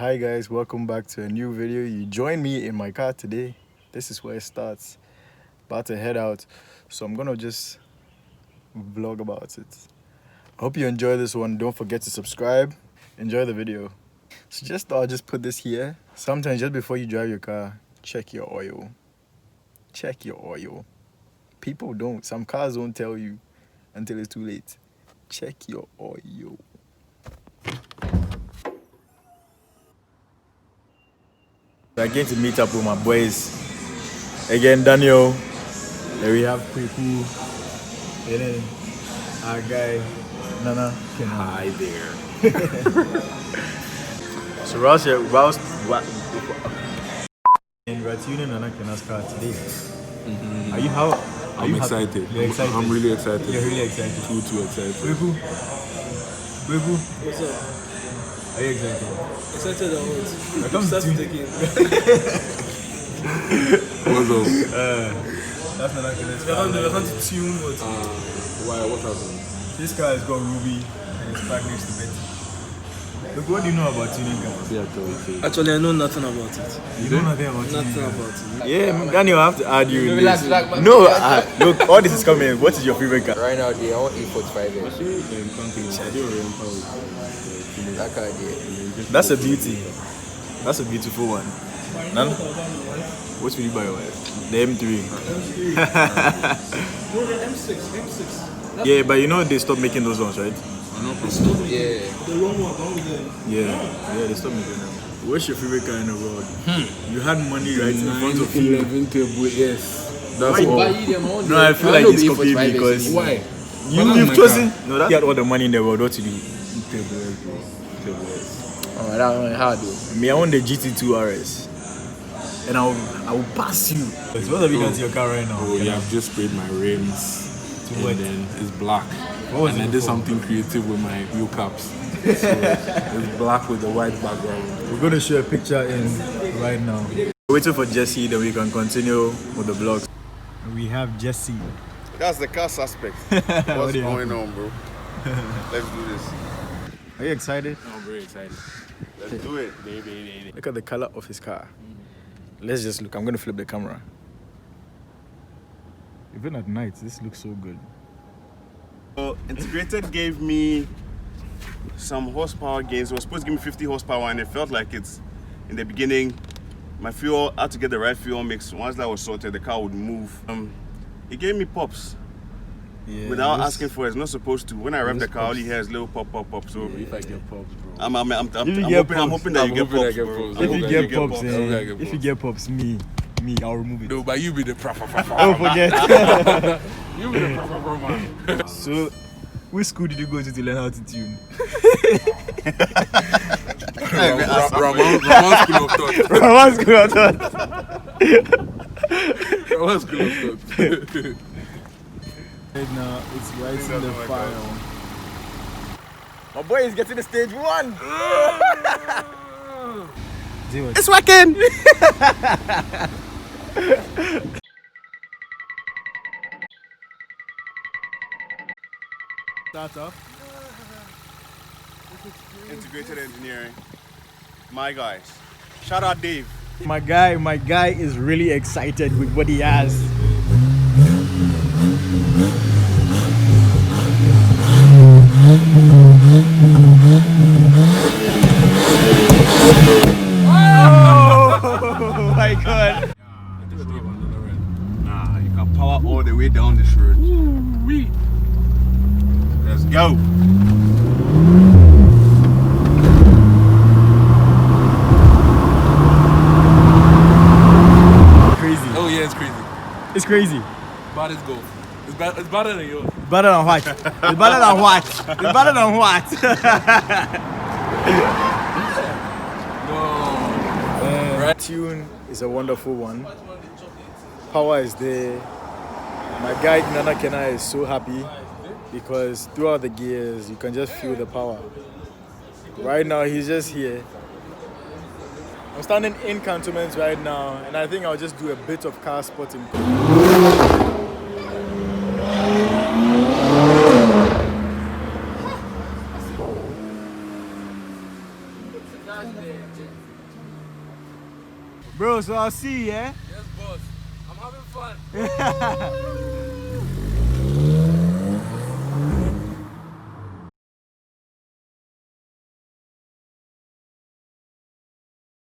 Hi guys, welcome back to a new video. You join me in my car today. This is where it starts. About to head out, so I'm gonna just vlog about it. I hope you enjoy this one. Don't forget to subscribe. Enjoy the video. So I'll just put this here. Sometimes just before you drive your car, check your oil. Check your oil. People don't. Some cars don't tell you until it's too late. Check your oil. I'm going to meet up with my boys. Again, Daniel. There we have Kweku. And then our guy, Nana. Hi there. So we're tuning Nana Kena's car today. I'm excited. You're excited? I'm really excited. You're really excited? Too excited. Kweku. What's up? Are you excited? Excited or what? Come Start to the game. What's up? That's Nana Kena's We're car. going to tune what? Why? What happened? This car has got Ruby and it's back next to Betty. Look, what do you know about tuning cars? Yeah, tell me. Actually, I know nothing about it. You know nothing about tuning Nothing cars? about it. Yeah, Daniel, I have to add you in this. No, look, all this is coming. What is your favorite car? Right now, I want E45. That car there. That's a beauty. That's a beautiful one. None? What will you buy your wife? The M3. No, the M6. Yeah, but you know they stopped making those ones, right? Yeah. The long one, the one with the... Yeah, they stopped making them. What's your favorite car in the world? You had money right in front of you. 11 table, yes. That's all. No, I feel like it's copying me because Why? you've chosen. No, that you had all the money in the world. What to do? Oh, that one hard though. Me, I want the GT2 RS, and I will pass you. So what have you done to your car right now? Oh, yeah, I've just sprayed my rims. And what? then it's black. What was and it I did before? something creative with my wheel caps. So it's black with the white background. We're going to show a picture in right now. We're waiting for Jesse, then we can continue with the vlog. We have Jesse. That's the car suspect. What's going on, bro? Let's do this. Are you excited? I'm very excited. Let's do it. Look at the color of his car. Let's just look. I'm going to flip the camera. Even at night, this looks so good. So, Integrated gave me some horsepower gains. It was supposed to give me 50 horsepower, and it felt like it's in the beginning. My fuel, I had to get the right fuel mix. Once that was sorted, the car would move. It gave me pops. Yeah, Without asking for it. It's not supposed to. When I rev the car, all you hear is little pop. So If I get pops, bro. I'm hoping that I'm you hoping get I pops, get bro. pops. If I'm you hoping I get get pops, pops. I'm hoping I get if you pops. get pops, me, I'll remove it. No, but you be the proper. Don't forget. You be the proper man. So, which school did you go to learn how to tune? Ramon school of thought. Raman school, I thought. Ramon school of thought. Right now, it's rising the fire. My boy is getting the stage 1. It's working. Start off. Integrated engineering. My guys. Shout out Dave. My guy is really excited with what he has. Oh my god. Nah, you can power all the way down this road. Let's go. Crazy. Oh yeah, it's crazy. It's crazy. Bad as gold. It's better than yours. Better than what? It's better than what? It's better than what? No. Tune is a wonderful one. Power is there. My guy Nana Kena is so happy because throughout the gears you can just feel the power. Right now he's just here. I'm standing in cantonments right now, and I think I'll just do a bit of car spotting. Bro, so I'll see you, yeah? Yes, boss. I'm having fun.